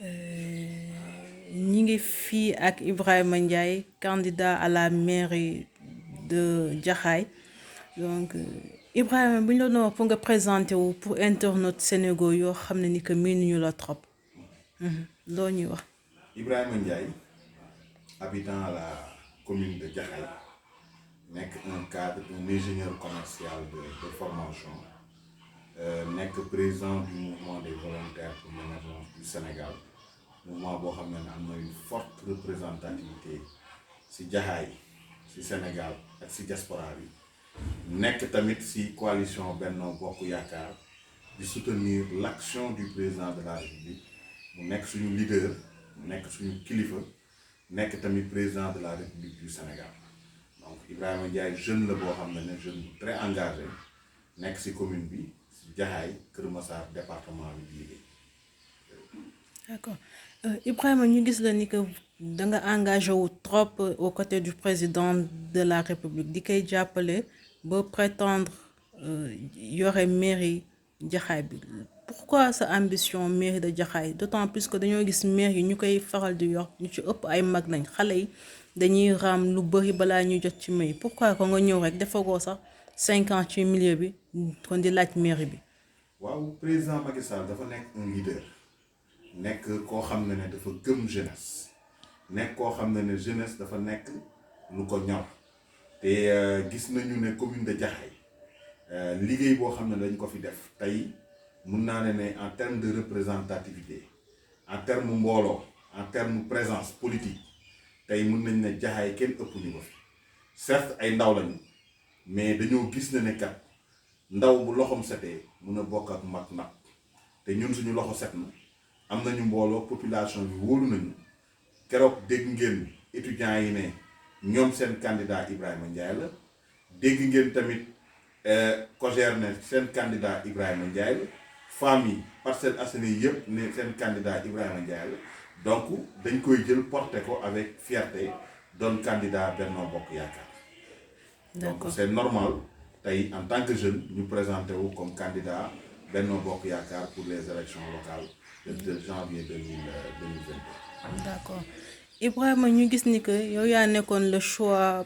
ñi ngi fii ak Ibrahima Ndiaye candidat à la mairie de Jaxaay donc Ibrahima bu ñu la doon wax pour nga présenter wu pour internautes Sénégal yoo xam ne ni que miinuñu la trop loo ñuy wax. Ibrahima Ndiaye, habitant à la commune de Jaxaay, nekk un cadre, un ingénieur commercial de formation, nekk président du mouvement des volontaires pour l'émergence du Sénégal, mouvement boo xam ne am na une forte représentativité ci Jaxaay ci Sénégal ak ci diaspora bi nekk tamit ci coalition Benno Bokk Yaakaar di soutenir l'action du président de la République mu nekk suñu leader mu nekk suñu kilifa nekk tamit président de la République du Sénégal donc Ibrahima Ndiaye jeune la boo xam ne jeune bu très engagé nekk ci commune bi ci Jaxaay Kër Massar département bi di liggéey. D'accord. Ibrahima ñu gis la ni que da nga engagé wu trop aux côtés du président de la République di koy jàppale ba prétendre yore mairie Jaxaay bi pourquoi sa ambition mairie de Jaxaay d'autant plus que dañoo gis maire yi ñu koy faral di yor ñu ci ëpp ay mag lañ xale yi dañuy raam lu bëri balaa ñuy jot ci mairie pourquoi ko nga ñëw rek defagoo sax 5 ans ci milieu bi kon di laaj mairie bi. waaw président Macky Sall dafa nekk un leader nekk koo xam ne dafa gëm jeunesse nekk koo xam ne jeunesse dafa nekk lu ko ñor te gis nañu ne commune de Jaxaay liggéey boo xam ne dañ ko fi def tey mun naa ne en termes de représentativité en termes mbooloo en termes présence politique tey mun nañ ne Jaxaay kenn ëpp ñu ko fi certes ay ndaw lañu mais dañoo gis ne kat ndaw bu loxom setee mun a bokk ak mag nag te ñun suñu loxo set na am nañu mbooloo population bi wóolu nañu keroog dégg ngeen étudiants yi ne ñoom seen candidat Ibrahima Ndiaye la dégg ngeen tamit COJER ne seen candidat Ibrahima Ndiaye la femmes yi Parcelles Assainies yëpp ne seen candidat Ibrahima Ndiaye la donc dañ koy jël porter ko avec fierté doon candidat Benno Bokk Yaakaar. Donc c'est normal tey en tant que jeune ñu présenté wu comme candidat Benno Bokk Yaakaar pour les élections locales de janvier 2022. D'accord. Ibrahima ñu gis ni que yow yaa nekkoon le choix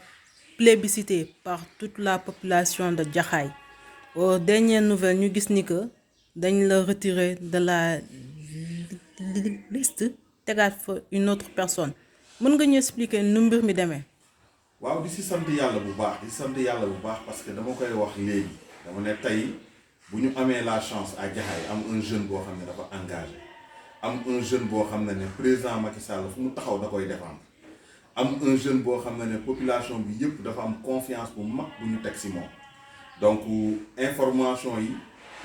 plébiscité par toute la population de Jaxaay aux dernières nouvelles ñu gis ni que dañ la retirer de la liste tegaat fa une autre personne mën nga ñu expliquer nu mbir mi demee. waaw di si sant yàlla bu baax parce que dama koy wax léegi dama ne tey bu ñu amee la chance à Jaxaay am un jeune boo xam ne dafa engagé am un jeune boo xam ne président Macky Sall fu mu taxaw da koy défendre am un jeune boo xam ne population bi yëpp dafa am confiance bu mag bu ñu teg si moom donc information yi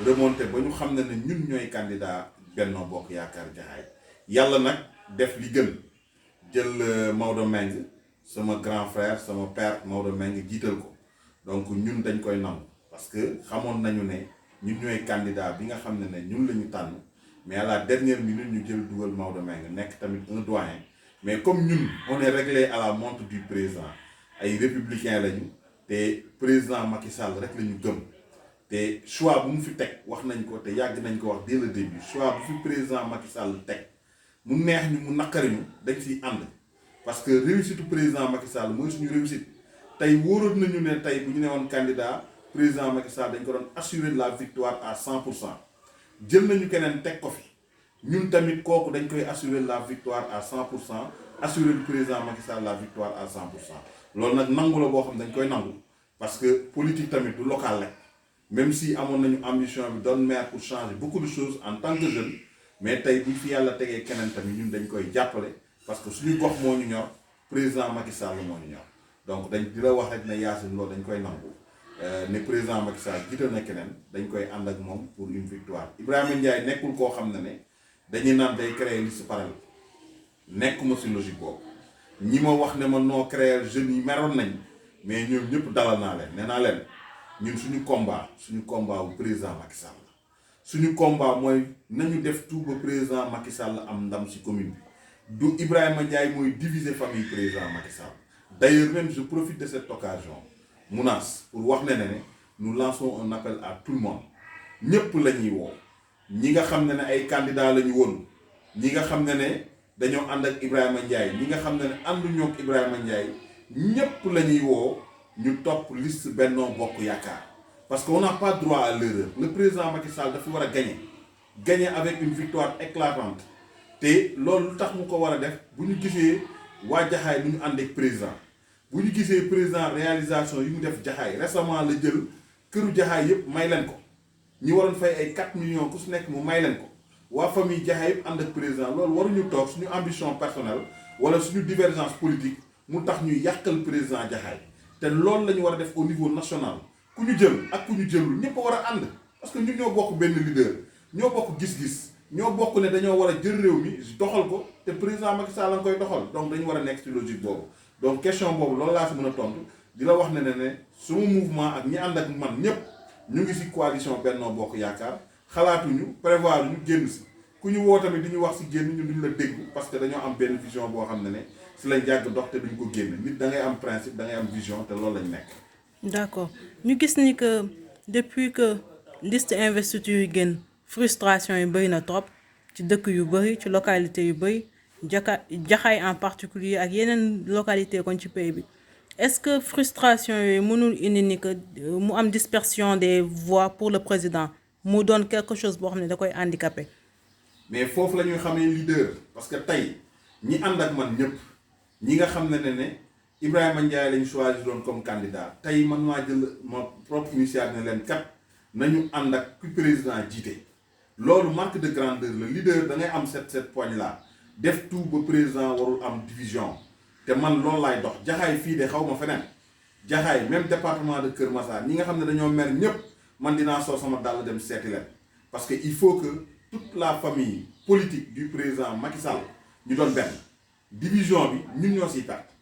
remonté ba ñu xam ne ñun ñooy candidat Benno Bokk Yaakaar Jaxaay yàlla nag def li gën jël Maodo Meng sama grand frère sama père Maodo Meng jiital ko donc ñun dañ koy nangu parce que xamoon nañu ne ñun ñooy candidat bi nga xam ne ñun la ñu tànn mais à la dernière minute ñu jël dugal Maodo Meng nekk tamit un doyen mais comme ñun on est réglé à la montre du président ay républicain lañu te président Macky Sall rek la ñu gëm te choix bu mu fi teg wax nañ ko te yàgg nañ ko wax dès le début choix bu fi président Macky Sall teg mu neex ñu mu naqari ñu dañ siy ànd parce que réussite président Macky Sall mooy suñu réussite tey wóoroon nañu ne tey bu ñu ne woon candidat président Macky Sall dañ ko doon assurer la victoire à 100%. jël nañu keneen teg ko fi ñun tamit kooku dañ koy assurer la victoire à 100%, assurer le président Macky Sall la victoire à 100%. loolu nag nangu la boo xam dañ koy nangu parce que politique tamit du local rek même si amoon nañu ambition bi doon maire pour changer beaucoup de choses en tant que jeune mais tey bu fi yàlla tegee keneen tamit ñun dañ koy jàppale parce que suñu gox moo ñu ñor président Macky Sall moo ñu ñor donc dañ di la wax rek ne Yacine loolu dañ koy nangu ne président Macky Sall jiital na keneen dañ koy ànd ak moom pour une victoire Ibrahima Ndiaye nekkul koo xam ne dañuy naan day créer liste parallèle nekkuma si logique boobu ñi ma wax ne ma noo créer jeunes yi meroon nañ mais ñoom ñëpp dalal naa leen nee naa leen ñun suñu combat wu président Macky Sall suñu combat mooy nañu def tout ba président Macky Sall am ndam si commune bi du Ibrahima Ndiaye mooy diviser famille président Macky Sall d'ailleurs même je profite de cette occasion Mounas pour wax ne nous lançons un appel à tout le monde ñëpp la ñuy woo ñi nga xam ne ay candidats la ñu woon ñi nga xam ne dañoo ànd ak Ibrahima Ndiaye ñi nga xam ne ànduñoo ak Ibrahima Ndiaye ñëpp la ñuy woo ñu topp liste Benno Bokk Yaakaar parce qu'on n'a pas droit à l'erreur. Le président Macky Sall dafa war a gagner avec une victoire éclatante te loolu lu tax mu ko war a def bu ñu gisee waa Jaxaay nu ñu ànd ak président bu ñu gisee président réalisation yi mu def Jaxaay récemment la jël këru Jaxaay yëpp may leen ko ñi waroon fay ay 4 millions ku su nekk mu may leen ko waa famille Jaxaay yëpp ànd ak président loolu waruñu toog suñu ambition personnelle wala suñu divergence politique mu tax ñuy yàqal président Jaxaay te loolu la ñu war a def au niveau national ku ñu jël ak ku ñu jëlul ñëpp a war a ànd parce que ñun ñoo bokk benn leader ñoo bokk gis-gis ñoo bokk ne dañoo war a jël réew mi doxal ko te président Macky Sall la nga koy doxal donc dañu war a nekk ci logique boobu donc question boobu loolu laa si mën a tontu di la wax ne suma mouvement ak ñi ànd ak man ñëpp ñu ngi si coalition Benno Bokk Yaakaar xalaatuñu prévoir ñu génn si ku ñu woo tamit di ñu wax si génn ñu duñ la dégg parce que dañoo am benn vision boo xam ne si lañ jàgg dox te duñ ko génn nit da ngay am principe da ngay am vision te loolu lañ nekk. D'accord ñu gis ni que depuis que liste investiture yi génn frustration yi bëri na trop ci dëkk yu bëri ci localité yu bëri Jaxaay en particulier ak yeneen localité kon ci pays bi est-ce que frustration yooyu mënul indi ni que mu am dispersion des voix pour le président mu doon quelque chose boo xam ne da koy handicapé. mais foofu la ñuy xamee leader parce que tey ñi ànd ak man ñëpp ñi nga xam ne Ibrahima Ndiaye lañ choisir doon comme candidat tey man maa jël ma propre initiative ne leen kat nañu ànd ak ku président jiite loolu marque de grandeur le leader da ngay am cette poigne là def tout ba président warul am division te man loolu laay dox Jaxaay fii de xaw ma feneen Jaxaay même département de Kër Massar ñi nga xam ne dañoo mer ñëpp man dinaa soo sama dàll dem seeti leen parce que il faut que toute la famille politique du président Macky Sall ñu doon benn division bi ñun ñoo siy perte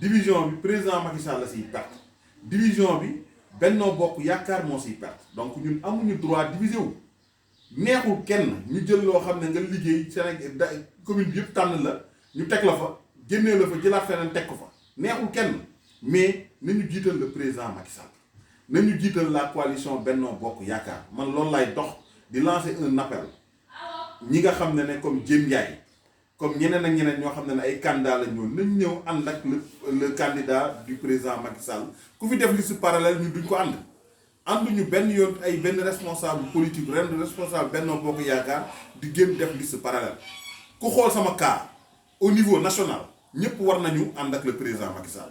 division bi président Macky Sall la siy perte division bi Benno Bokk Yaakaar moo siy perte donc ñun amuñu droit diviser wu neexul kenn ñu jël loo xam ne nga liggéey Sénégal commune bi yëpp tànn la ñu teg la fa génnee la fa jëlaat feneen teg ko fa neexul kenn mais nañu jiital le président Macky Sall nañu jiital la coalition Benno Bokk Yaakaar man loolu lay dox di lancer un appel ñi nga xam ne comme Diène Ndiaye comme ñeneen ak ñeneen ñoo xam ne ay candidat la ñoon nañ ñëw ànd ak le candidat du président Macky Sall ku fi def liste parallèle ñu duñ ko ànduñu benn yoon ay benn responsable politique ren responsable Benno Bokk Yaakaar di génn def liste parallèle ku xool sama cas au niveau national ñëpp war nañu ànd ak le président Macky Sall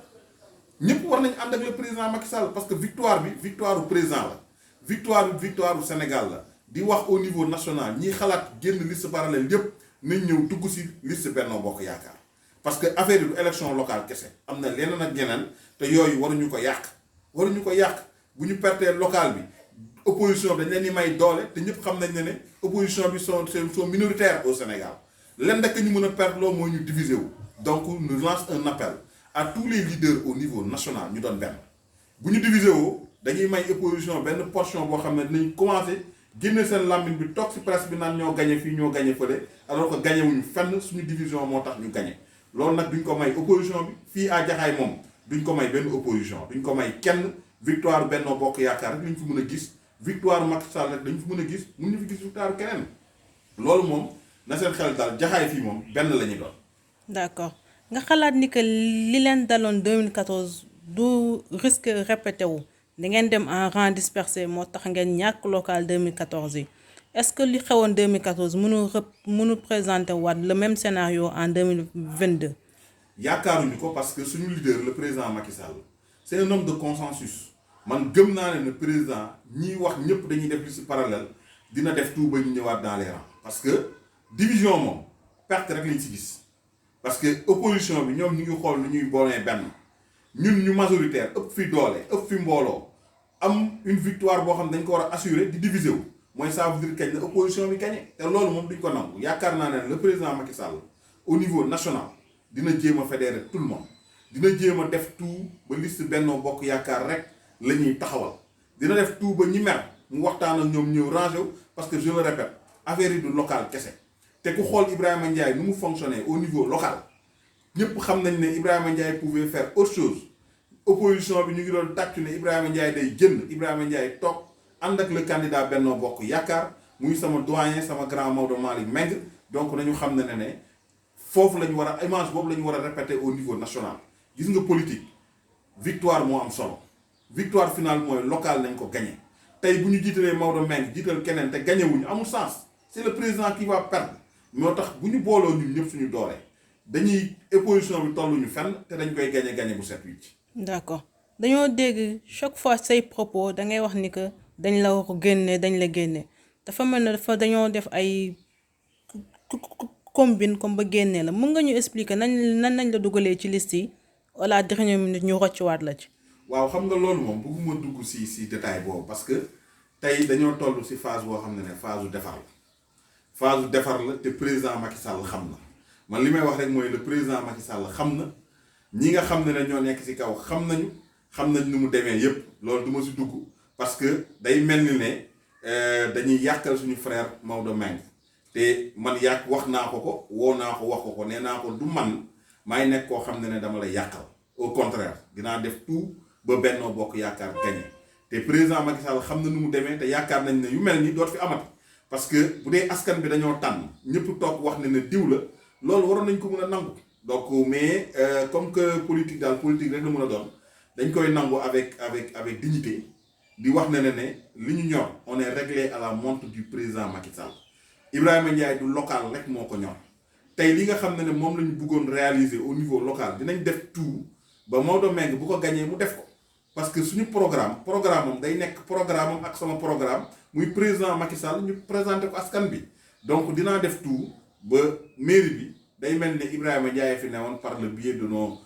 ñëpp war nañu ànd ak le président Macky Sall parce que victoire bi victoire du président la victoire du Sénégal la di wax au niveau national ñi xalaat génn liste parallèle yëpp nañ ñëw dugg ci liste Benno Bokk Yaakaar parce que affaire yi du élection locale kese am na leneen ak ñeneen te yooyu waruñu ko yàq bu ñu pertee local bi opposition bi dañ leen di may doole te ñëpp xam nañ ne opposition bi sont minoritaires au Sénégal lenn rek ñu mën a perdre loo mooy ñu diviser wu donc nous lance un appel à tous les leaders au niveau national ñu doon benn bu ñu diviser woo dañuy may opposition benn portion boo xam ne dinañ commencé génne seen làmmiñ bi toog ci presse bi naan ñoo gagné fii ñoo gagné fële alors que gagné wuñu fenn suñu division moo tax ñu gagné loolu nag duñ ko may opposition bi fii à Jaxaay moom duñ ko may benn opposition duñ ko may kenn victoire Benno Bokk Yaakaar rek lañ fi mën a gis victoire Macky Sall rek dañ fi mën a gis mun ñu fi gis victoire keneen loolu moom na seen xel daal Jaxaay fii moom benn la ñu doon. d'accord nga xalaat ni que li leen daloon 2014 du risque répété wu da ngeen dem en rang dispersé moo tax ngeen ñàkk local 2014 yi est-ce que li xewoon 2014 mënu présenter waat le même scénario en 2022. yaakaaruñu ko parce que suñu leader le président Macky Sall c'est un homme de consensus. man gëm naa ne président ñiy wax ñëpp dañuy def liste parallèle dina def tout ba ñu ñëwaat dans les rangs parce que division moom perte rek lañ ci gis parce que opposition bi ñoom ñu ngi xool lu ñuy boolee benn ñun ñu majoritaire ëpp fi doole ëpp fi mbooloo am une victoire boo xam ne dañ ko war a assurer di diviser wu mooy ça veut dire kañ la opposition bi gagné te loolu moom duñ ko nangu yaakaar naa ne le président Macky Sall au niveau national dina jéem a fédérer tout le monde dina jéem a def tout ba liste Benno Bokk Yaakaar rek la ñuy taxawal dina def tout ba ñi mer mu waxtaan ak ñoom ñëw rangé wu parce que je le répète affaire yi du local kese te ku xool Ibrahima Ndiaye nu mu fonctionner au niveau local ñëpp xam nañ ne Ibrahima Ndiaye pouvait faire autre chose opposition bi ñu ngi doon tàccu ne Ibrahima Ndiaye day jënd Ibrahima Ndiaye toog ànd ak le candidat Benno Bokk Yaakaar muy sama doyen sama grand Maodo Malick Meng donc nañu xam ne foofu la ñu war a image boobu la ñu war a répéter au niveau national. gis nga politique victoire moo am solo victoire finale mooy local nañ ko gagné tey bu ñu jiitalee Maodo Meng jiital keneen te gagné wuñu amul sens c'est le président qui va perdre moo tax bu ñu booloo ñun ñëpp suñu doole dañuy opposition bi tolluñu fenn te dañ koy gagné bu set wicc. d'accord dañoo dégg chaque fois say propos da ngay wax ni que dañ la ko génne dañ la génne dafa mel ne dafa dañoo def ay combine comme ba génne la mën nga ñu expliquer nan nañ la dugalee ci liste yi à la dernière minute ñu roccuwaat la ci. waaw xam nga loolu moom bëgguma dugg si détail boobu parce que tey dañoo toll si phase boo xam ne phase u defar la te président Macky Sall xam na man li may wax rek mooy le président Macky Sall xam na ñi nga xam ne ñoo nekk si kaw xam nañ nu mu demee yépp loolu du ma si dugg parce que day mel ni ne dañuy yàqal suñu frère Maodo Meng te man wax naa ko woo naa ko wax ko nee naa ko du man maay nekk koo xam ne dama lay yàqal au contraire dinaa def tout ba Benno Bokk Yaakaar gagné te président Macky Sall xam na nu mu demee te yaakaar nañ ne yu mel ni doot fi amati parce que bu dee askan bi dañoo tànn ñëpp toog wax ne diw la loolu waroon nañ ko mën a nangu donc mais comme que politique rek la mën a doon dañ koy nangu avec dignité di wax ne li ñu ñor on est réglé à la montre du président Macky Sall Ibrahima Ndiaye du local rek moo ko ñor tey li nga xam ne moom la ñu bëggoon réaliser au niveau local dinañ def tout ba Maodo Meng bu ko gagné mu def ko parce que suñu programme am day nekk programme am ak sama programme muy président Macky Sall ñu présenté ko askan bi donc dinaa def tout ba mairie bi day mel ne Ibrahima Ndiaye fi newoon par le biais de nos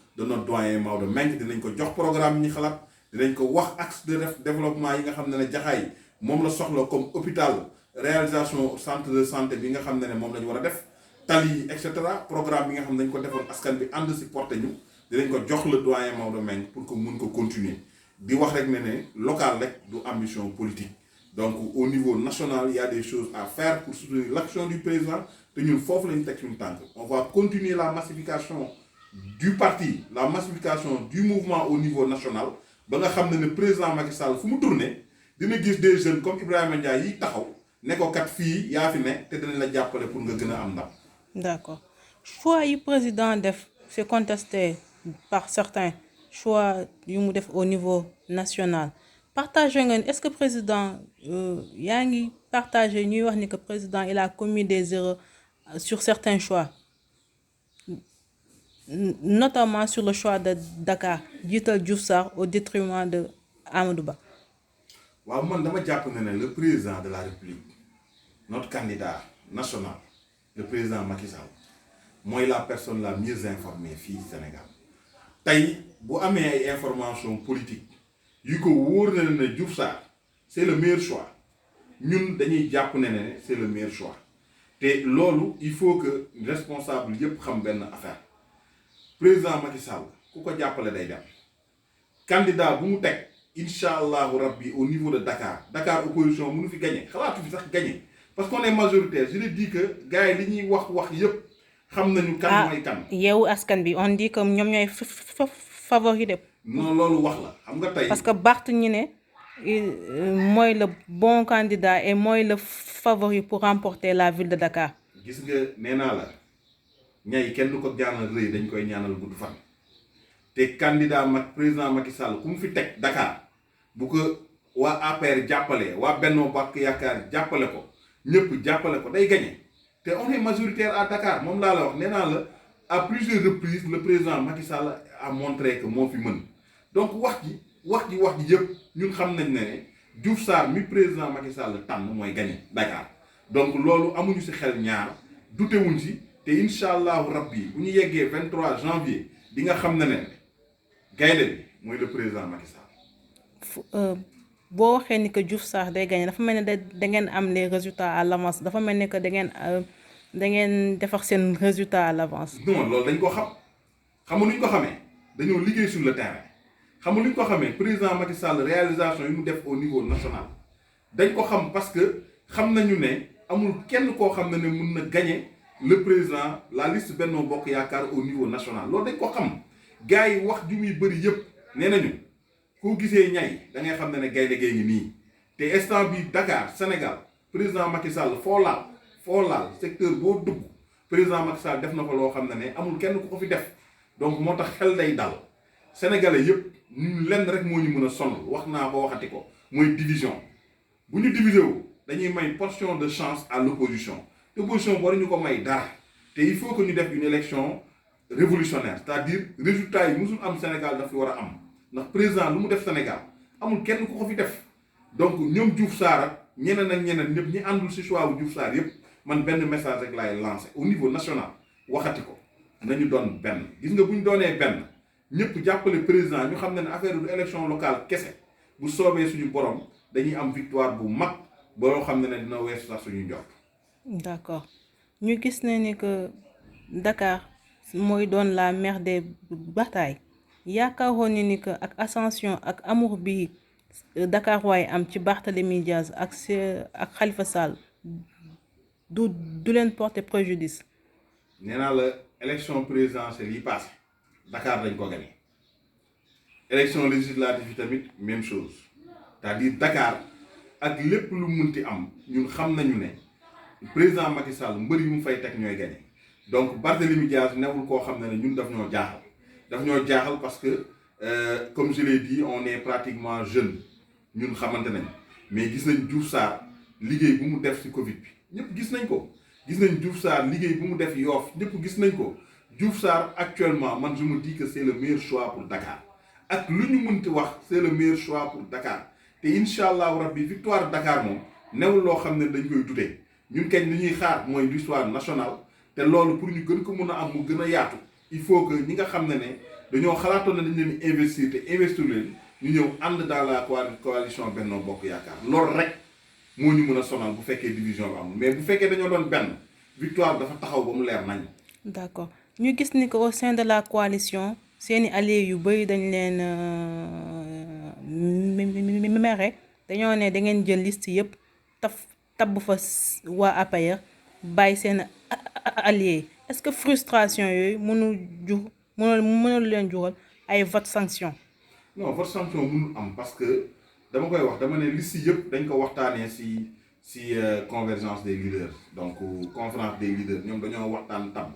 doyen Maodo Meng dinañ ko jox programme ñi xalaat dinañ ko wax axe de développement yi nga xam ne Jaxaay moom la soxla comme hôpital réalisation centre de santé bi nga xam ne moom la ñu war a def tali et cetera programme bi nga xam ne dañ ko defoon askan bi ànd si porté ñu dinañ ko jox le doyen Maodo Meng pour que mun ko continuer di wax rek ne local rek du ambition politique donc au niveau national il y a des choses à faire pour soutenir l'action du président te ñun foofu lañu teg suñu tànk on va continuer la massification du parti la massification du mouvement au niveau national ba nga xam ne président Macky Sall fu mu tourné dina gis des jeunes comme Ibrahima Ndiaye yi taxaw ne ko kat fii yaa fi ne te dinañ la jàppale pour nga gën a am ndam. D'accord choix yi président def c'est contesté par certains choix yu mu def au niveau national partagé nga est-ce que président yaa ngi partagé ñuy wax ni que président il a commis des erreurs sur certains choix notamment sur le choix de Dakar jiital Diouf Sarr au détriment de Amadou Ba. waaw man dama jàpp ne le président de la République notre candidat national le président Macky Sall mooy la personne la mieux informée fii Sénégal tey bu amee ay information politique yu ko wóor na ne Diouf Sarr c'est le meilleur choix ñun dañuy jàpp ne c'est le meilleur choix te loolu il faut que responsable yépp xam benn affaire président Macky Sall ku ko jàppale day dem candidat bu mu teg incha allahu rabbi au niveau de Dakar opposition mënu fi gagné xalaatu fi sax gagné parce qu'on est majoritaire je le dis que gars yi li ñuy wax yépp xam nañu kan mooy kan. Yewwi Askan Wi on dit que ñoom ñooy favori de. non loolu wax la xam nga tey. parce que Barth ñu ne mooy le bon candidat et mooy le favori pour remporter la ville de Dakar. gis nga nee naa la ñay kenn du ko ñaanal rëy dañ koy ñaanal gudd fan te candidat président Macky Sall ku mu fi teg Dakar bu ko waa APR jàppale waa Benno Bokk Yaakaar jàppale ko ñëpp jàppale ko day gagné te on est majoritaire à Dakar moom laa la wax nee naa la à plusieurs reprises le président Macky Sall a montré que moo fi mën donc wax ji yëpp ñun xam nañ ne Diouf Sarr mi président Macky Sall tànn mooy gagné Dakar donc loolu amuñu ci xel ñaar dutewuñ ci te incha allahu rabbi bu ñu yeggee 23 janvier di nga xam ne gaynde bi mooy le président Macky Sall. boo waxee ni que Diouf Sarr day gagné dafa mel ne da ngeen am les résultats à l'avance dafa mel ne que da ngeen defar seen résultat à l'avance. non loolu dañ ko xam nga nu ñu ko xamee dañoo liggéey sur le terrain xam nga nu ñu ko xamee président Macky Sall réalisation yi mu def au niveau national dañ ko xam parce que xam nañu ne amul kenn koo xam ne mun na gagner le président la liste Benno Bokk Yaakaar au niveau national loolu dañ ko xam gars yi wax ju muy bëri yëpp nee nañu koo gisee ñay da ngay xam ne gaynde gay ngi nii te instant bi Dakar Sénégal président Macky Sall foo laal secteur boo dugg président Macky Sall def na ko loo xam ne amul kenn ku ko fi def donc moo tax xel day dal sénégalais yëpp ñu lenn rek moo ñu mën a sonn wax naa ko waxati ko mooy division bu ñu divisé wu dañuy may portion de chance à l'opposition l'opposition war ñu ko may dara te il faut que ñu def une élection révolutionnaire c'est-à-dire résultat yi musul am Sénégal daf fi war a am ndax président lu mu def Sénégal amul kenn ku ko fi def donc ñoom Diouf Sarr ak ñeneen ak ñeneen ñëpp ñi àndul ci choix bu Diouf Sarr yëpp man benn message rek laay lancé au niveau national waxati ko nañu doon benn gis nga bu ñu doonee benn ñëpp jàppale président ñu xam ne affaire du élection locale kese bu soobee suñu borom dañuy am victoire bu mag boo xam ne dina weesu sax suñu njort. d'accord ñu gis ne ni que Dakar mooy doon la mère des batailles yaakaaroon ni que ak ascension ak amour bi Dakar waaye am ci Barthélémy Diaz ak Khalifa Sall du leen porter préjudice. nee naa la élection présidentielle yi passé Dakar dañ ko gagné élection législative yi tamit même chose c'est-à-dire Dakar ak lépp lu munti am ñun xam nañu ne président Macky Sall mbër yu mu fay teg ñooy gagné donc Barthélémy Diaz newul koo xam ne ñun daf ñoo jaaxal parce que comme je l'ai dit on est pratiquement jeune ñun xamante nañ mais gis nañ Diouf Sarr liggéey bu mu def ci Covid bi ñëpp gis nañ ko gis nañ Diouf Sarr liggéey bu mu def Yoff ñëpp gis nañ ko Diouf Sarr actuellement man je me dis que c'est le meilleur choix pour Dakar ak lu ñu mënti wax c'est le meilleur choix pour Dakar te incha allahu rabbi victoire Dakar moom newul loo xam ne dañ koy dute ñun kañ li ñuy xaar mooy l'histoire nationale te loolu pour ñu gën ko mën a am mu gën a yaatu il faut que ñi nga xam ne dañoo xalaatoon ne dañ leen investir te investir leen ñu ñëw ànd dans la coalition Benno Bokk Yaakaar loolu rek moo ñu mën a sonal bu fekkee division bi amul mais bu fekkee dañoo doon benn victoire dafa taxaw ba mu leer nañ. d'accord ñu gis ni que au sein de la coalition seeni alliés yu bëri dañ leen mere dañoo ne da ngeen jël liste yëpp tabb fa waa APR bàyyi seen alliés est-ce que frustration yooyu mënul leen jural ay vote sanction. non vote sanction mënul am parce que dama koy wax dama ne liste yëpp dañ ko waxtaanee si convergence des leaders donc conférence des leaders ñoom dañoo waxtaan tab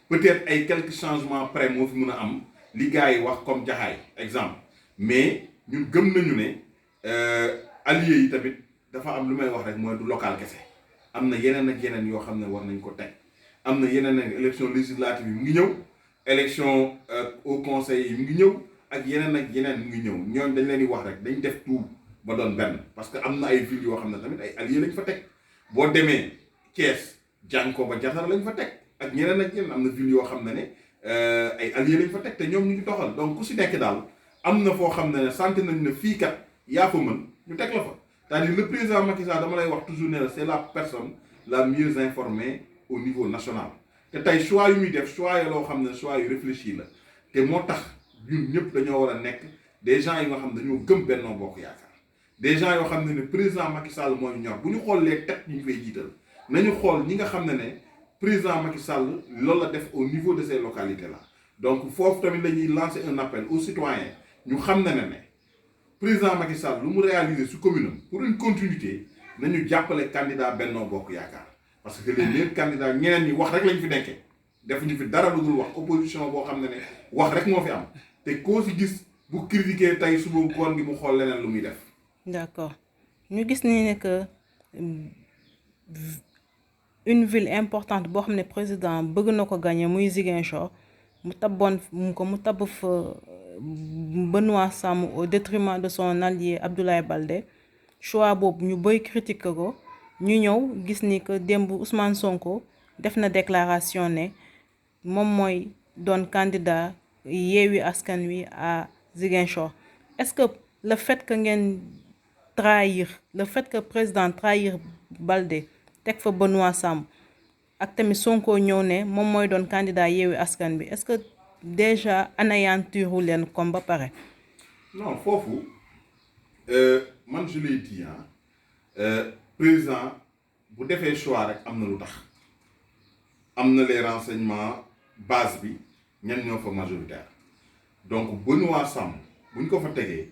peut-être ay quelques changements près moo fi mën a am li gars yi wax comme Jaxaay exemple mais ñun gëm nañu ne alliés yi tamit dafa am lu may wax rek mooy du local kese am na yeneen ak yeneen yoo xam ne war nañ ko teg am na yeneen ak élection législative yi mu ngi ñëw élection au conseil yi mu ngi ñëw ak yeneen mu ngi ñëw ñooñ dañ leen di wax rek dañ def tout ba doon benn parce que am na ay villes yoo xam ne tamit ay alliés lañ fa teg boo demee Thiès Diankoba Diattara lañ fa teg ak ñeneen ak yeneen am na villes yoo xam ne ay alliés lañ fa teg te ñoom ñu ngi doxal donc ku si nekk daal am na foo xam ne sant nañ ne fii kat yaa fa mën ñu teg la fa c'est-à-dire le président Macky Sall dama lay wax toujours ne la c'est la personne la mieux informée au niveau national te tey choix yu muy def choix yi loo xam ne choix yu réfléchi la te moo tax ñun ñëpp dañoo war a nekk des gens yi nga xam ne dañoo gëm Benno Bokk Yaakaar des gens yoo xam ne président Macky Sall moo ñu ñor bu ñu xool les têtes ñu fay jiital nañu xool ñi nga xam ne président Macky Sall loolu la def au niveau de ces localités là donc foofu tamit la ñuy lancer un appel aux citoyens ñu xam ne président Macky Sall lu mu réaliser su commune am pour une continuité nañu jàppale candidat Benno Bokk Yaakaar parce que les meilleurs candidats ñeneen ñi wax rek lañ fi nekkee defuñu fi dara lu dul wax opposition boo xam ne wax rek moo fi am te koo si gis bu critiquer tey suba ngoon gi mu xool leneen lu muy def. d'accord ñu gis ni ne que une ville importante boo xam ne président bëgg na ko gagner muy Ziguinchor mu tabb fa Benoît Sam au détriment de son allié Abdoulaye Baldé choix boobu ñu bëri critique ko ñu ñëw gis ni que démb Ousmane Sonko def na déclaration ne moom mooy doon candidat Yewwi Askan Wi à Ziguinchor est-ce que le fait que ngeen le fait que président trahir Baldé teg fa Benoît Sam ak tamit Sonko ñëw ne moom mooy doon candidat Yewwi Askan Wi est-ce que déjà anéantiru leen comme ba pare. non foofu man je l'ai dit président bu defee choix rek am na lu tax am na les renseignements base bi ñan ñoo fa majoritaire donc Benoît Sam buñ ko fa tegee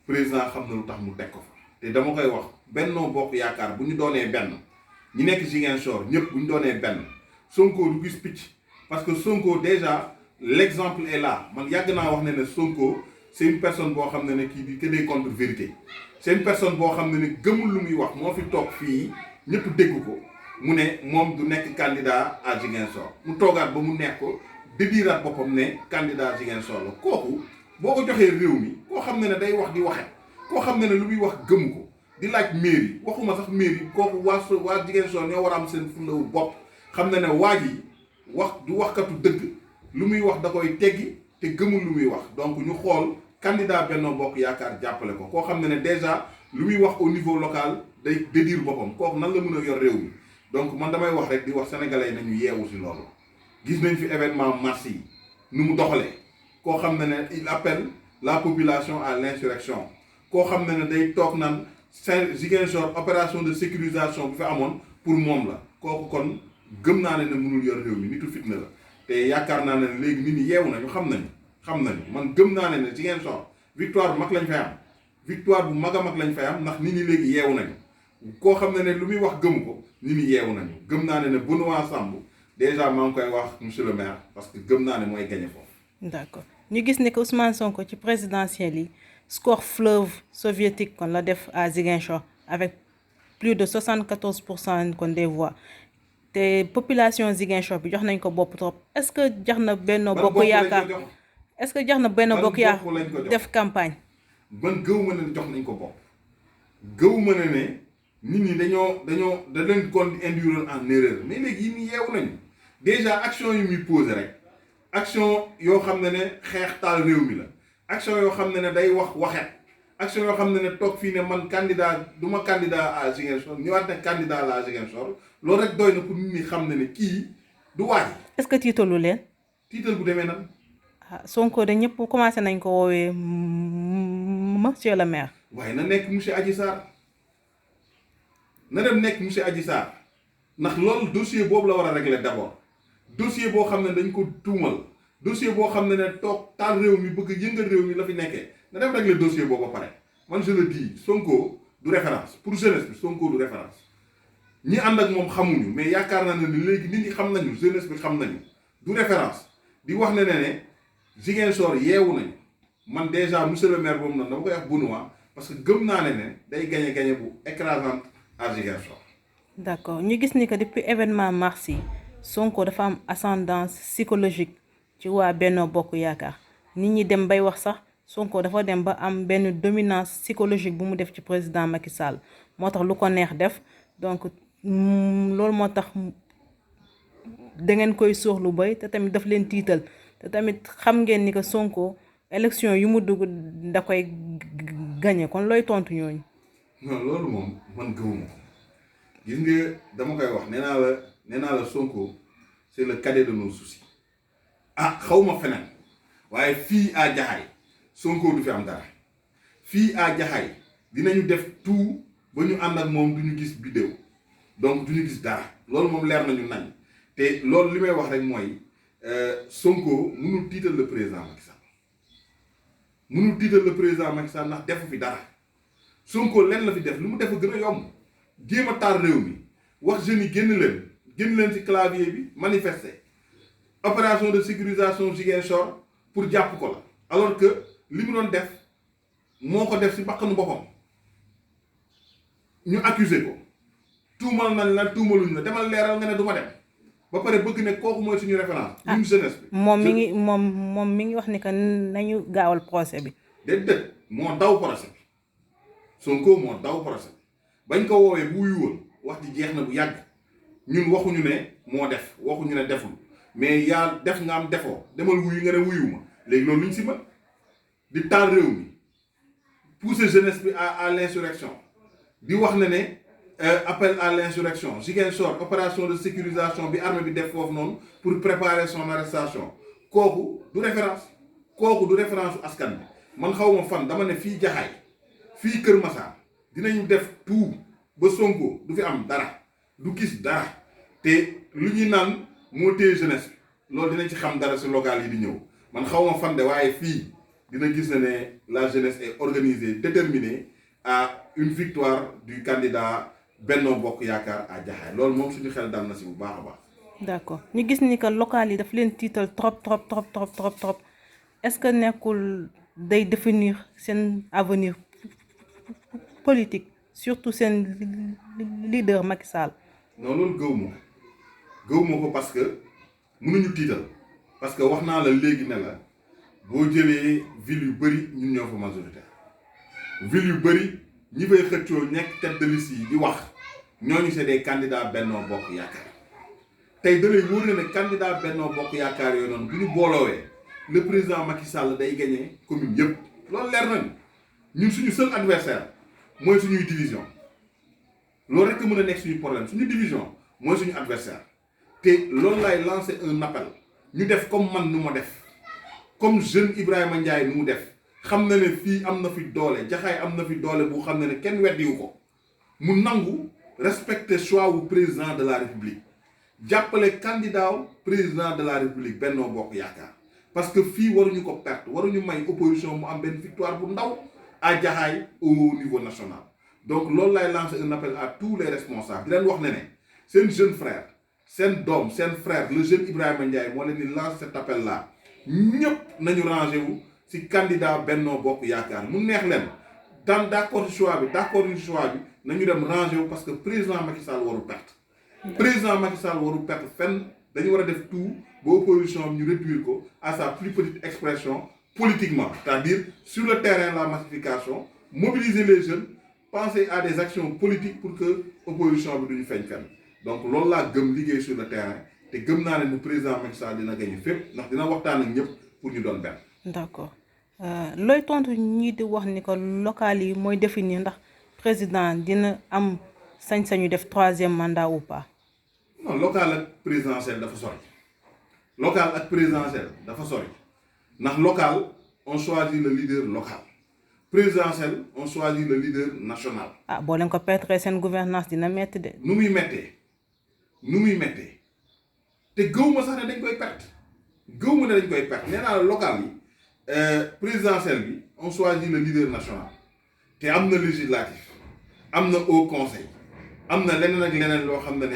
président xam na lu tax mu teg ko fa te dama koy wax Benno Bokk Yaakaar bu ñu doonee benn ñi nekk Ziguinchor ñëpp bu ñu doonee benn Sonko du gis picc parce que Sonko déjà l'exemple est là man yàgg naa wax ne Sonko c'est une personne boo xam ne kii bi que des contre-vérités c'est une personne boo xam ne gëmul lu muy wax moo fi toog fii ñëpp dégg ko mu ne moom du nekk candidat à Ziguinchor mu toogaat ba mu nekk ko dédiraat boppam ne candidat Ziguinchor la kooku boo ko joxee réew mi koo xam ne day wax di waxe koo xam ne lu muy wax gëmu ko di laaj mairie waxuma sax mairie kooku waa Ziguinchor ñoo war a am seen fulawu bopp xam ne waa ji wax du waxkatu dëgg lu muy wax da koy teggi te gëmul lu muy wax donc ñu xool candidat Benno Bokk Yaakaar jàppale ko koo xam ne déjà lu muy wax au niveau local day dédire boppam kooku nan la mën a yor réew mi donc man damay wax rek di wax sénégalais yi nañu yeewu si loolu gis nañ fi événement mars yi nu mu doxalee koo xam ne il appelle la population à l'insurrection koo xam ne day toog naan Ziguinchor opération de sécurisation bu fi amoon pour moom la kooku kon gëm naa ne mënul yor réew mi nitu fitna la te yaakaar naa ne léegi nit ñi yeewu nañu xam nañu man gëm naa ne Ziguinchor victoire bu mag lañ fay am victoire bu mag a mag lañ fay am ndax nit ñi léegi yeewu nañu koo xam ne lu muy wax gëmu ko nit ñi yeewu nañu gëm naa ne Benoît Sambou déjà maa ngi koy wax monsieur le maire parce que gëm naa ne mooy gagné foofu. d'accord ñu gis ne que Ousmane Sonko ci présidentielle yi score fleuve soviétique kon la def à Ziguinchor avec plus de 74% kon des voix te population Ziguinchor bi jox nañ ko bopp trop est-ce que jax na Benno Bokk Yaakaar est-ce que jax na Benno Bokk Yaakaar def campagne. man gëw ma ne jox nañ ko bopp gëw ma ne nit ñi da leen kon induire en erreur mais léegi yi ñu yeewu nañu déjà action yu muy posé rek action yoo xam ne xeex taal réew mi la action yoo xam ne day wax waxet action yoo xam ne toog fii ne man candidat du ma candidat à Ziguinchor ñëwaat ne candidat la à Ziguinchor loolu rek doy na pour nit ñi xam ne kii du waaj. est-ce que tiitalu leen. tiital bu demee nan. Sonko de ñëpp commencé nañ ko woowee monsieur le maire. waaye na nekk monsieur Adji Sarr na dem nekk monsieur Adji Sarr ndax loolu dossier boobu la war a régler d'abord dossier boo xam ne dañ ko tuumal dossier boo xam ne toog taal réew mi bëgg yëngal réew mi la fi nekkee na dem régler dossier boobu ba pare man je le dis Sonko du référence pour jeunesse bi Sonko du référence ñi ànd ak moom xamuñu mais yaakaar naa ne léegi nit ñi xam nañu jeunesse bi xam nañu du référence di wax ne Ziguinchor yeewu nañu man déjà monsieur le maire boobu noonu dama koy wax Benoît parce que gëm naa ne day gagné bu écrasante à Ziguinchor. d'accord ñu gis ni que depuis événement mars yi Sonko dafa am ascendance psychologique ci waa Benno Bokk Yaakaar nit ñi dem bay wax sax Sonko dafa dem ba am benn dominance psychologique bu mu def ci président Macky Sall moo tax lu ko neex def donc loolu moo tax da ngeen koy sóor lu bay te tamit daf leen tiital te tamit xam ngeen ni que Sonko élection yu mu dugg da koy gagné kon looy tontu ñooñu. non loolu moom man gëwuma ko gis nga dama koy wax nee naa la Sonko c'est le cadet de nos soucis xaw ma feneen waaye fii à Jaxaay Sonko du fi am dara fii à Jaxaay dinañu def tout ba ñu ànd ak moom du ñu gis vidéo donc du ñu gis dara loolu moom leer nañu nañ te loolu li may wax rek mooy Sonko mënul tiital le président Macky Sall mënul tiital le président Macky Sall ndax defu fi dara Sonko lenn la fi def lu mu def gën a yomb jéem a taal réew mi wax jeunes yi génn leen ci clavier bi manifester opération de sécurisation Ziguinchor pour jàpp ko la alors que li mu doon def moo ko def ci bakkanu boppam ñu accuser ko tuumal nañ la tuumaluñ la demal leeral nga ne du ma dem ba pare bëgg ne kooku mooy suñu référence. ñun jeunesse bi. moom mi ngi wax ni que nañu gaawal procès bi. déedéet moo daw procès bi Sonko moo daw procès bi bañ ko woowee bu wuyu woon wax ji jeex na bu yàgg ñun waxuñu ne moo def waxuñu ne deful mais yaa def nga am defoo demal wuyu nga ne wuyu ma léegi loolu luñ si mën di taal réew mi pousser jeunesse bi à l'insurrection di wax ne appel à l'insurrection Ziguinchor opération de sécurisation bi armée bi def foofu noonu pour préparer son arrestation kooku du référence askan bi man xaw ma fan dama ne fii Jaxaay fii Kër Massar dinañu def tout ba Sonko du fi am dara du gis dara te lu ñuy naan moo téye jeunesse bi loolu dinañ ci xam dara ci local yi di ñëw man xaw ma fan de waaye fii dina gis ne la jeunesse est organisée déterminée à une victoire du candidat Benno Bokk Yaakaar à Jaxaay loolu moom suñu xel dal na ci bu baax a baax. d'accord ñu gis ni que local yi daf leen tiital trop trop trop trop trop trop est-ce que nekkul day définir seen avenir politique surtout seen leader Macky Sall. non loolu gëwuma ko parce que mënuñu tiital parce que wax naa la léegi ne la boo jëlee ville yu bëri ñun ñoo fa majoritaire ville yu bëri ñi fay xëccoo nekk tête de liste yi di wax ñooñu c'est des candidats Benno Bokk Yaakaar tey da lay wóor na ne candidat Benno Bokk Yaakaar yooyu noonu bu ñu booloowee le président Macky Sall day gagné commune yëpp loolu leer nañu ñun suñu seul adversaire mooy suñuy division loolu rek mën a nekk suñu problème suñu division mooy suñu adversaire te loolu lay lancer un appel ñu def comme man nu ma def comme jeune Ibrahima Ndiaye nu mu def xam na ne fii am na fi doole jaxaay am na fi doole bu xam ne kenn weddiwu ko mu nangu respecter choix wu président de la république jàppale candidat wu président de la république Benno Bokk Yaakaar parce que fii waruñu ko perte waruñu may opposition mu am benn victoire bu ndaw à jaxaay au niveau national donc loolu lay lancer un appel à tous les responsables di leen wax ne seen jeune frère seen doom seen frère le jeune Ibrahima Ndiaye moo leen di lancer cet appel là ñëpp nañu rangé wu ci candidat Benno Bokk Yaakaar mu neex leen d'accord ci choix bi d'accord ci choix bi nañu dem rangé wu parce que président Macky Sall waru perte président Macky Sall waru perte fenn dañu war a def tout ba opposition ñu réduire ko à sa plus petite expression politiquement c'est-à-dire sur le terrain la massification mobiliser les jeunes penser à des actions politiques pour que opposition bi duñu feeñ fenn donc loolu laa gëm liggéey sur le terrain te gëm naa ne président Macky Sall dina gagné fépp ndax dina waxtaan ak ñëpp pour ñu doon benn. d'accord looy tontu ñii di wax ni ko local yi mooy définir ndax président dina am sañ-sañu def 3e mandat ou pas. non local ak présidentiel dafa sori local ak présidentiel dafa sori ndax local on choisit le leader local présidentiel on choisit le leader national. ah boo leen ko perdre seen gouvernance dina metti de. nu muy méttee te gëw ma sax ne dañ koy perte nee naa la local yi présidentiel bi on choisit le leader national te am na législatif am na haut conseil am na leneen ak leneen loo xam ne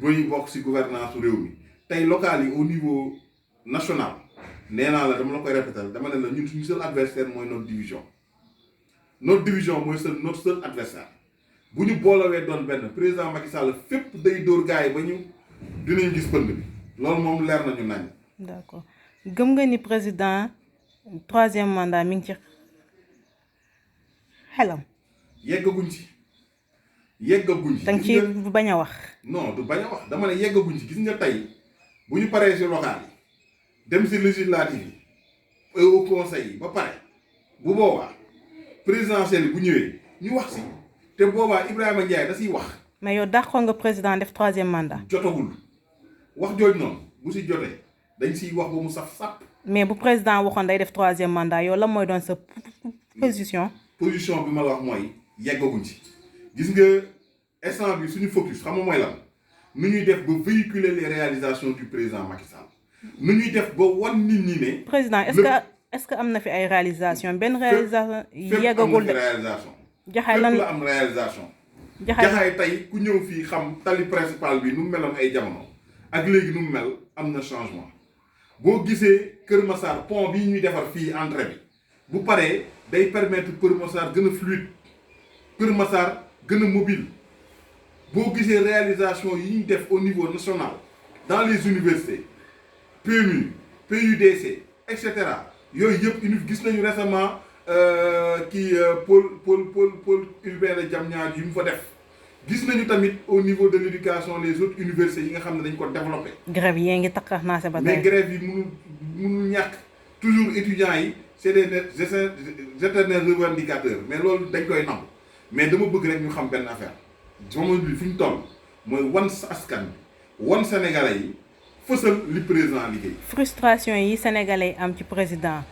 booy bokk ci gouvernance réew mi tey local yi au niveau national nee naa la dama la koy répéter dama ne la ñun suñu seul adversaire mooy notre division mooy notre seul adversaire bu ñu boolowee doon benn président Macky Sall fépp day dóor gars yi ba ñu dinañ gis pënd bi loolu moom leer nañu nañ. d'accord gëm nga ni président 3e mandat mi ngi ci xelam. yeggaguñ ci. danga ci bañ a wax. non du bañ a wax dama ne yeggaguñ ci gis nga tey bu ñu paree ci local yi dem ci législative yi au conseil yi ba pare bu boobaa présidentiel yi bu ñëwee ñu wax ci te boobaa Ibrahima Ndiaye da ciy wax. mais yow d'accord nga président def 3e mandat. jotagul wax jooj noonu bu ci jotee dañ ciy wax ba mu saf sàpp. mais bu président waxoon day def 3e mandat yow la mooy doon sa position. position bi ma la wax mooy yeggaguñ ci gis nga instant bi suñu focus xam nga mooy lan nu ñuy def ba véhiculer les réalisations du président Macky Sall nu ñuy def ba wan nit ñi ne. président est-ce que am na fi ay réalisation benn réalisation yeggagul de réalisation jaxaay lan la am réalisation jaxaay tey ku ñëw fii xam tali principal bi nu mu meloon ay jamono ak léegi nu mu mel am na changement boo gisee Kër Massar pont bii ñuy defar fii entrée bi bu paree day permettre Kër Massar gën a fluide Kër Massar gën a mobile boo gisee réalisation yi ñu def au niveau national dans les universités PMU PUDC et cetera yooyu yëpp uni gis nañu récemment pôle urbain de Diamniadio yi mu fa def gis nañu tamit au niveau de l'éducation les autres universités yi nga xam ne dañ ko développé. grève yi ngi takk naa se ba tey mais grève yi mënul ñàkk toujours étudiants yi c'est des éternels revendicateurs mais loolu dañ koy nangu mais dama bëgg rek ñu xam benn affaire jamono bi fu ñu toll mooy wan sa askan bi wan sénégalais yi fësal li président liggéey. frustration yi sénégalais yi am ci président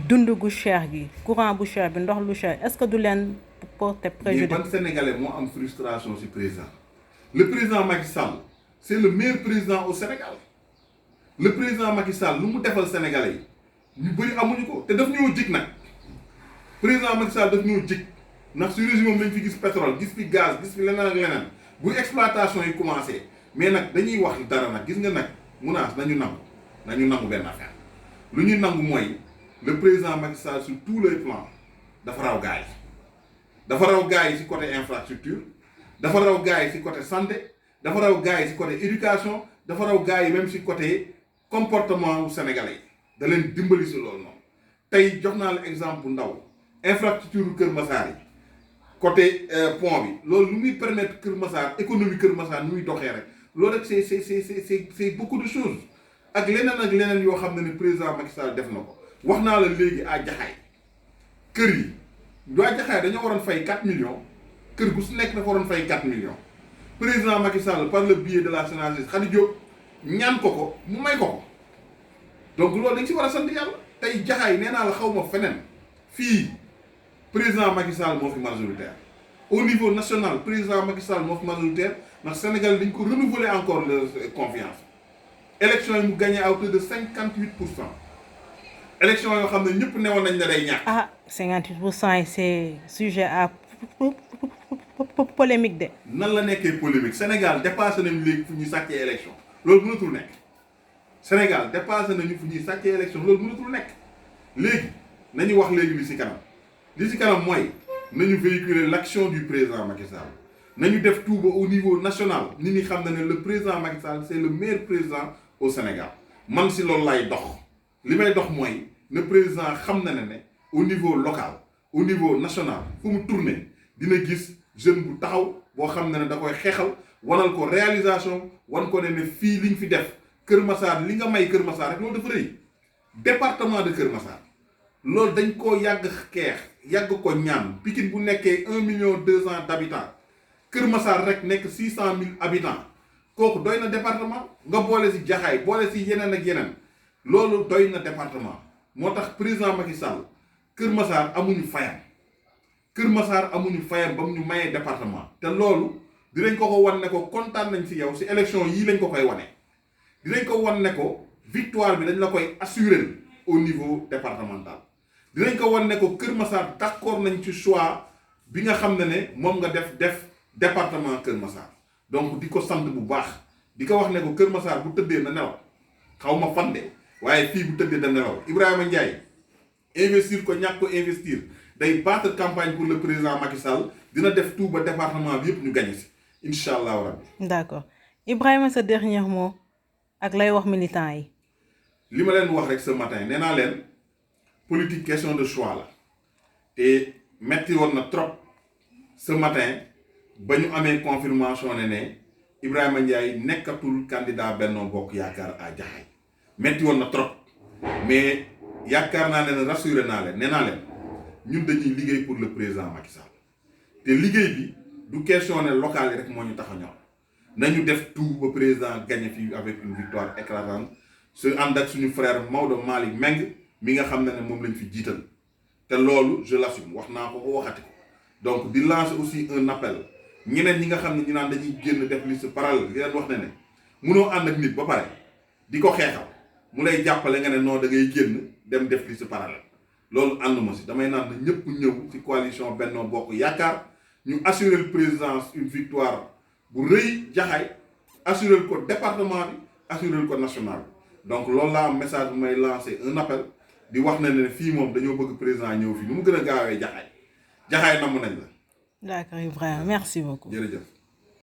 dund gu cher gi courant bu cher bi ndox lu cher est-ce que du leen porter préjudice. mais ban sénégalais moo am frustration ci président le président Macky Sall c'est le meilleur président au Sénégal le président Macky Sall lu mu defal sénégalais yi ñu bëri amuñu ko te daf ñoo jig nag président Macky Sall daf ñoo jig ndax su régime lañ fi gis pétrole gis fi gaz gis fi leneen ak leneen bu exploitation yi commencé mais nag dañuy wax dara nag gis nga nag munaas nañu nangu benn affaire lu ñuy nangu mooy le président Macky Sall sur tous les plans dafa raw gars yi dafa raw gars yi ci côté infrastructure dafa raw gars yi ci côté santé dafa raw gars yi ci côté éducation dafa raw gars yi même ci côté comportement sénégalais yi da leen dimbali ci loolu noonu tey jox naa la exemple bu ndaw infrastructure Kër Massar yi côté pont bi loolu lu muy permettre Kër Massar économie Kër Massar nu muy doxee rek loolu rek c'est beaucoup de choses ak leneen yoo xam ne ni président Macky Sall def na ko wax naa la léegi à Jaxaay kër yi waa Jaxaay dañoo waroon fay 4 millions kër gu su nekk dafa waroon fay 4 millions président Macky Sall par le biais de la sénatrice Khady Diop ñaan ko mu may ko donc loolu dañ si war a sant yàlla tey Jaxaay nee naa la xaw ma feneen fii président Macky Sall moo fi majoritaire au niveau national président Macky Sall moo fi majoritaire ndax Sénégal dañ ko renouveler encore leur confiance élection yi mu gagné à hauteur de 58%. élection yoo xam ne ñëpp newoon nañ ne day ñàkk. ah 58% yi c'est sujet à polémique de. nan la nekkee polémique Sénégal dépassé nañu léegi fu ñuy sàccee élection loolu mënatul nekk Sénégal dépassé nañu fu ñuy sàccee élection loolu mënatul nekk léegi nañu wax léegi li ci kanam mooy nañu véhiculer l'action du président Macky Sall nañu def tout ba au niveau national nit ñi xam ne le président Macky Sall c'est le meilleur président au Sénégal man si loolu lay dox li may dox mooy le président xam na ne au niveau local au niveau national fu mu tourner dina gis jeune bu taxaw boo xam ne da koy xeexal wanal ko réalisation wan ko ne fii liñ fi def Kër Massar li nga may Kër Massar rek loolu dafa rëy département de Kër Massar loolu dañ koo yàgg xeex yàgg ko ñaan Pikine bu nekkee 1,2 million d'habitants Kër Massar rek nekk 600,000 habitants kooku doy na département nga boole si Jaxaay boole si yeneen ak yeneen loolu doy na département moo tax président Macky Sall Kër Massar amuñu fayam Kër Massar amuñu fayam ba mu ñu mayee département te loolu dinañ ko wan ne ko kontaan nañ si yow si élection yii lañ ko koy wane dinañ ko wan ne ko victoire bi dañ la koy assurer au niveau départemental dinañ ko wan ne ko Kër Massar d'accord nañ ci choix bi nga xam ne moom nga def département Kër Massar donc di ko sant bu baax di ko wax ne ko Kër Massar bu tëddee na nelaw xaw ma fan de waaye fii bu tëddee na nelaw Ibrahima Ndiaye investir ko ñàkk ko investir day battre campagne pour le président Macky Sall dina def tout ba département bi yëpp ñu gagné si incha allahu rabbi. d'accord Ibrahima sa dernier mot ak lay wax militant yi. li ma leen wax rek ce matin nee naa leen politique question de choix la te metti woon na trop ce matin ba ñu amee confirmation ne Ibrahima Ndiaye nekkatul candidat Benno Bokk Yaakaar à Jaxaay metti woon na trop mais yaakaar naa ne rassuré naa leen nee naa leen ñun dañuy liggéey pour le président Macky Sall te liggéey bi du question ne local yi rek moo ñu tax a ñor nañu def tout ba président gagné fii avec une victoire éclatante su ànd ak suñu frère Maodo Malick Meng mi nga xam ne moom lañ fi jiital te loolu je l'assume wax naa ko waxati ko donc di lancer aussi un appel ñeneen ñi nga xam ne ñu naan dañuy génn def liste parallèle di leen wax ne munoo ànd ak nit ba pare di ko xeexal mu lay jàppale nga ne non da ngay génn dem def liste parallèle loolu ànduma si damay naan na ñëpp ñëw ci coalition Benno Bokk Yaakaar ñu assurer le président une victoire bu rëy Jaxaay assurer ko département bi assurer ko national bi donc loolu laa am message bu may lancer un appel di wax ne fii moom dañoo bëgg président ñëw fii nu mu gën a gaawee Jaxaay namm nañ la. D'accord Ibrahima merci beaucoup. jërëjëf.